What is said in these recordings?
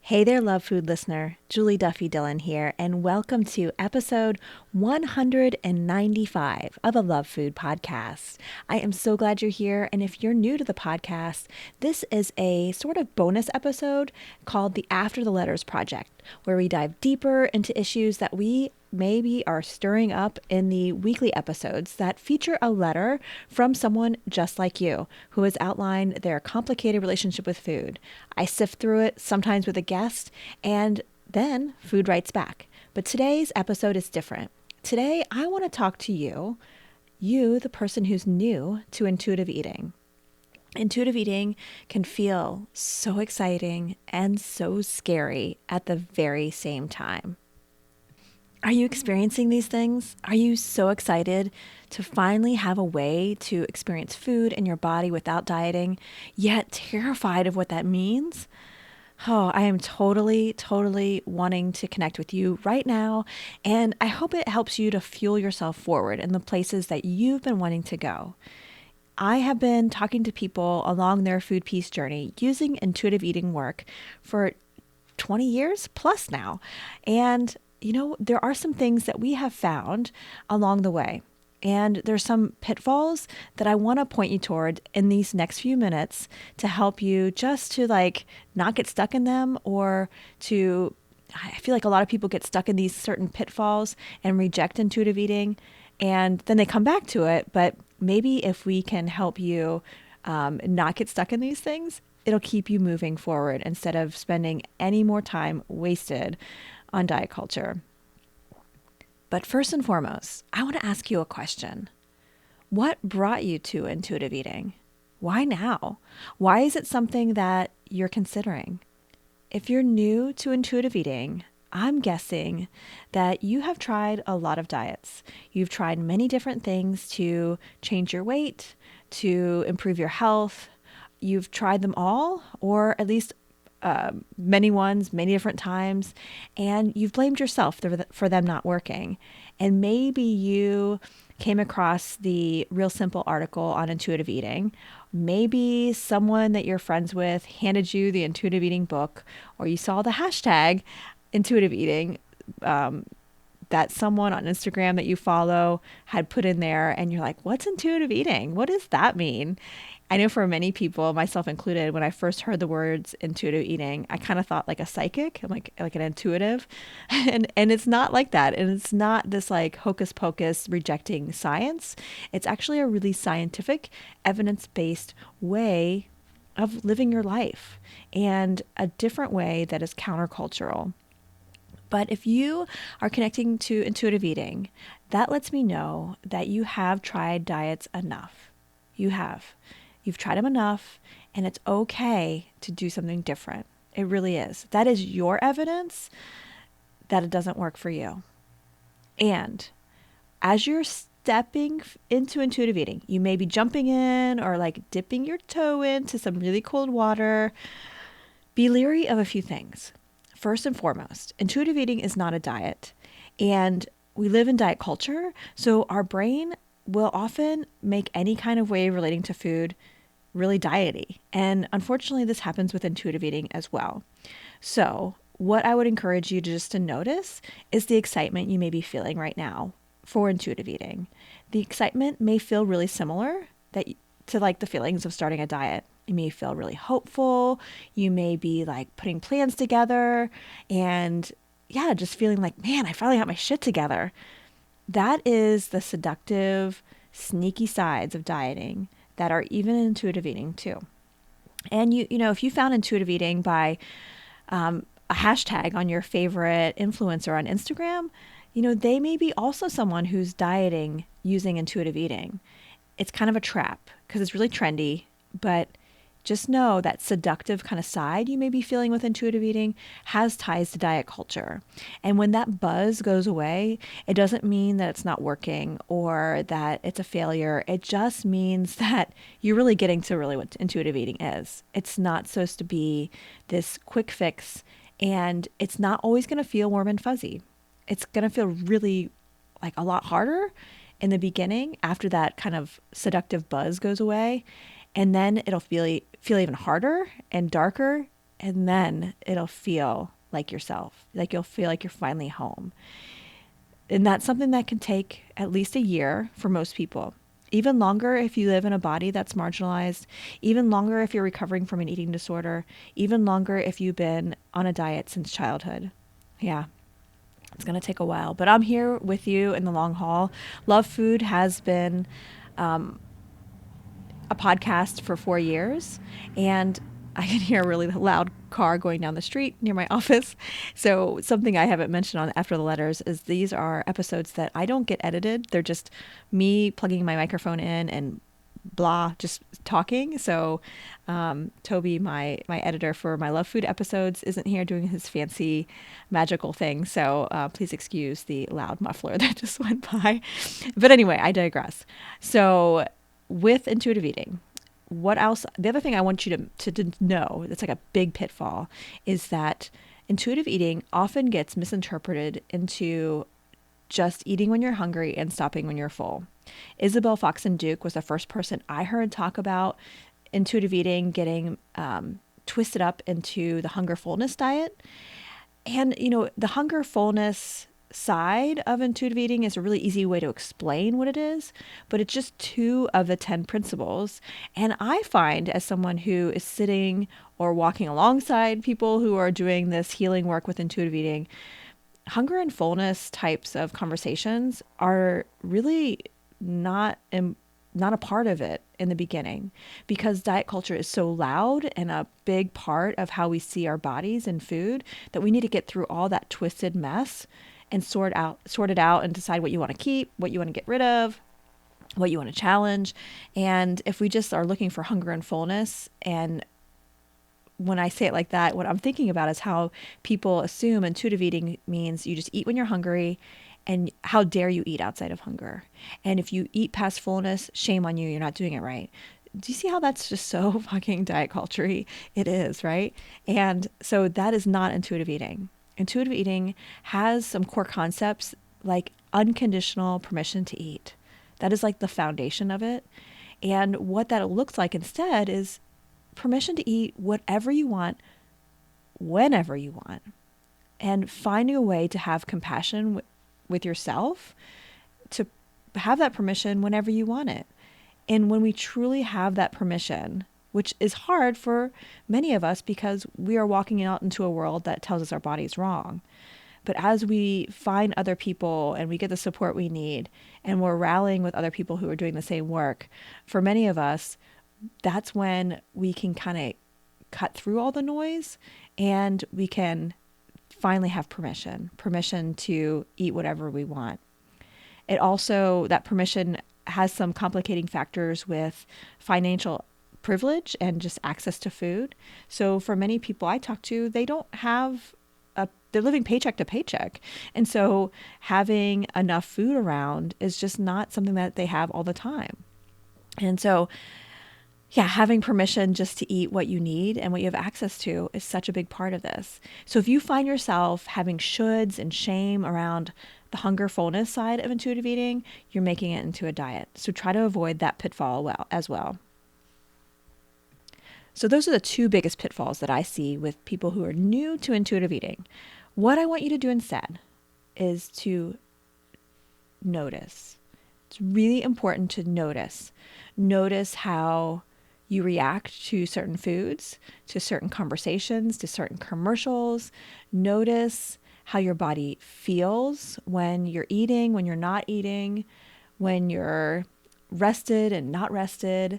Hey there, Love Food listener. Julie Duffy Dillon here, and welcome to episode 195 of the Love Food Podcast. I am so glad you're here, and if you're new to the podcast, this is a sort of bonus episode called the After the Letters Project, where we dive deeper into issues that we maybe are stirring up in the weekly episodes that feature a letter from someone just like you who has outlined their complicated relationship with food. I sift through it, sometimes with a guest, and then food writes back. But today's episode is different. Today, I want to talk to you, the person who's new to intuitive eating. Intuitive eating can feel so exciting and so scary at the very same time. Are you experiencing these things? Are you so excited to finally have a way to experience food in your body without dieting, yet terrified of what that means? Oh, I am totally wanting to connect with you right now, and I hope it helps you to fuel yourself forward in the places that you've been wanting to go. I have been talking to people along their food peace journey using intuitive eating work for 20 years plus now, and there are some things that we have found along the way. And there's some pitfalls that I want to point you toward in these next few minutes to help you just to not get stuck in them, or I feel like a lot of people get stuck in these certain pitfalls and reject intuitive eating, and then they come back to it. But maybe if we can help you not get stuck in these things, it'll keep you moving forward instead of spending any more time wasted on diet culture. But first and foremost, I want to ask you a question. What brought you to intuitive eating? Why now? Why is it something that you're considering? If you're new to intuitive eating, I'm guessing that you have tried a lot of diets. You've tried many different things to change your weight, to improve your health. You've tried them all, or at least many ones, many different times, and you've blamed yourself for them not working. And maybe you came across the Real Simple article on intuitive eating. Maybe someone that you're friends with handed you the intuitive eating book, or you saw the hashtag intuitive eating that someone on Instagram that you follow had put in there, and you're like, what's intuitive eating? What does that mean? I know for many people, myself included, when I first heard the words intuitive eating, I kind of thought like a psychic, like an intuitive, and it's not like that. And it's not this hocus pocus rejecting science. It's actually a really scientific, evidence-based way of living your life, and a different way that is countercultural. But if you are connecting to intuitive eating, that lets me know that you have tried diets enough. You have. You've tried them enough, and it's okay to do something different. It really is. That is your evidence that it doesn't work for you. And as you're stepping into intuitive eating, you may be jumping in or dipping your toe into some really cold water. Be leery of a few things. First and foremost, intuitive eating is not a diet, and we live in diet culture, so our brain will often make any kind of way relating to food really diety. And unfortunately, this happens with intuitive eating as well. So what I would encourage you to notice is the excitement you may be feeling right now for intuitive eating. The excitement may feel really similar to the feelings of starting a diet. You may feel really hopeful. You may be putting plans together and just feeling man, I finally got my shit together. That is the seductive, sneaky sides of dieting that are even in intuitive eating too. And if you found intuitive eating by a hashtag on your favorite influencer on Instagram, they may be also someone who's dieting using intuitive eating. It's kind of a trap because it's really trendy, but just know that seductive kind of side you may be feeling with intuitive eating has ties to diet culture. And when that buzz goes away, it doesn't mean that it's not working or that it's a failure. It just means that you're really getting to really what intuitive eating is. It's not supposed to be this quick fix, and it's not always going to feel warm and fuzzy. It's going to feel really a lot harder in the beginning after that kind of seductive buzz goes away. And then it'll feel even harder and darker and then it'll feel like yourself. Like you'll feel like you're finally home. And that's something that can take at least a year for most people. Even longer if you live in a body that's marginalized, even longer if you're recovering from an eating disorder, even longer if you've been on a diet since childhood. Yeah, it's going to take a while, but I'm here with you in the long haul. Love Food has been a podcast for 4 years, and I can hear a really loud car going down the street near my office. So something I haven't mentioned on After the Letters is these are episodes that I don't get edited. They're just me plugging my microphone in and blah, just talking. So Toby, my editor for my Love Food episodes, isn't here doing his fancy magical thing. So please excuse the loud muffler that just went by. But anyway, I digress. So with intuitive eating, what else? The other thing I want you to know, that's like a big pitfall, is that intuitive eating often gets misinterpreted into just eating when you're hungry and stopping when you're full. Isabel Foxen Duke was the first person I heard talk about intuitive eating getting twisted up into the hunger fullness diet. And, the hunger fullness side of intuitive eating is a really easy way to explain what it is, but it's just 2 of the 10 principles. And I find, as someone who is sitting or walking alongside people who are doing this healing work with intuitive eating, hunger and fullness types of conversations are really not a part of it in the beginning, because diet culture is so loud and a big part of how we see our bodies and food that we need to get through all that twisted mess and sort it out and decide what you want to keep, what you want to get rid of, what you want to challenge. And if we just are looking for hunger and fullness, and when I say it like that, what I'm thinking about is how people assume intuitive eating means you just eat when you're hungry, and how dare you eat outside of hunger. And if you eat past fullness, shame on you, you're not doing it right. Do you see how that's just so fucking diet culture-y? It is, right? And so that is not intuitive eating. Intuitive eating has some core concepts like unconditional permission to eat. That is like the foundation of it. And what that looks like instead is permission to eat whatever you want, whenever you want, and finding a way to have compassion with yourself, to have that permission whenever you want it. And when we truly have that permission, which is hard for many of us because we are walking out into a world that tells us our body's wrong. But as we find other people and we get the support we need, and we're rallying with other people who are doing the same work, for many of us, that's when we can kind of cut through all the noise, and we can finally have permission to eat whatever we want. It also, that permission has some complicating factors with financial privilege and just access to food. So for many people I talk to, they don't have they're living paycheck to paycheck. And so having enough food around is just not something that they have all the time. And so, yeah, having permission just to eat what you need and what you have access to is such a big part of this. So if you find yourself having shoulds and shame around the hunger fullness side of intuitive eating, you're making it into a diet. So try to avoid that pitfall as well. So those are the 2 biggest pitfalls that I see with people who are new to intuitive eating. What I want you to do instead is to notice. It's really important to notice. Notice how you react to certain foods, to certain conversations, to certain commercials. Notice how your body feels when you're eating, when you're not eating, when you're rested and not rested.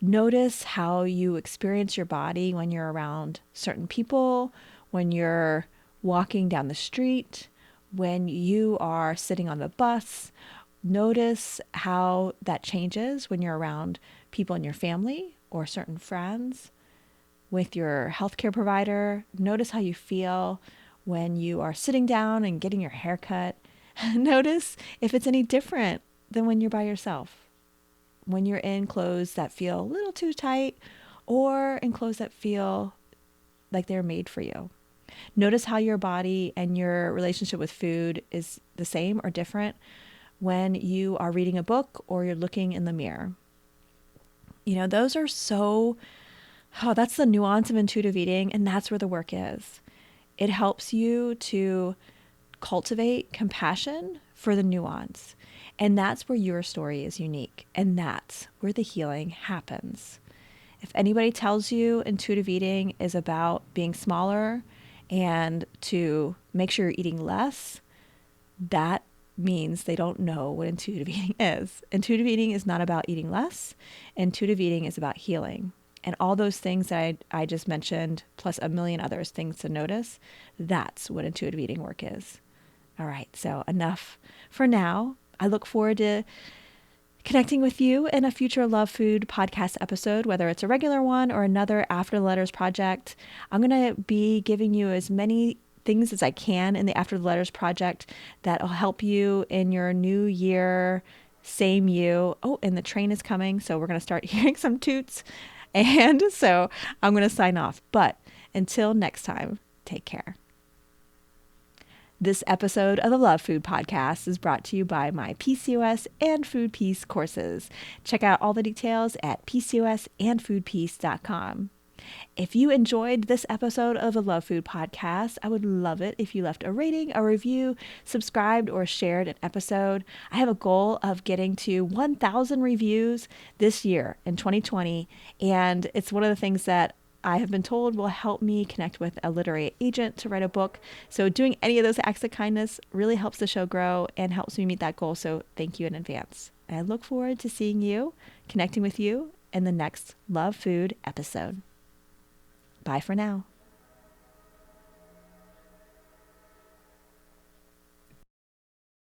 Notice how you experience your body when you're around certain people, when you're walking down the street, when you are sitting on the bus. Notice how that changes when you're around people in your family or certain friends, with your healthcare provider. Notice how you feel when you are sitting down and getting your hair cut. Notice if it's any different than when you're by yourself. When you're in clothes that feel a little too tight, or in clothes that feel like they're made for you. Notice how your body and your relationship with food is the same or different when you are reading a book or you're looking in the mirror. Those are so Oh, that's the nuance of intuitive eating, and that's where the work is. It helps you to cultivate compassion for the nuance. And that's where your story is unique. And that's where the healing happens. If anybody tells you intuitive eating is about being smaller and to make sure you're eating less, that means they don't know what intuitive eating is. Intuitive eating is not about eating less. Intuitive eating is about healing. And all those things that I just mentioned, plus a million others things to notice, that's what intuitive eating work is. All right, so enough for now. I look forward to connecting with you in a future Love Food podcast episode, whether it's a regular one or another After the Letters project. I'm going to be giving you as many things as I can in the After the Letters project that will help you in your new year, same you. Oh, and the train is coming, so we're going to start hearing some toots. And so I'm going to sign off. But until next time, take care. This episode of the Love Food Podcast is brought to you by my PCOS and Food Peace courses. Check out all the details at PCOSandFoodPeace.com. If you enjoyed this episode of the Love Food Podcast, I would love it if you left a rating, a review, subscribed, or shared an episode. I have a goal of getting to 1,000 reviews this year in 2020, and it's one of the things that I have been told will help me connect with a literary agent to write a book. So doing any of those acts of kindness really helps the show grow and helps me meet that goal. So thank you in advance. And I look forward to seeing you, connecting with you in the next Love Food episode. Bye for now.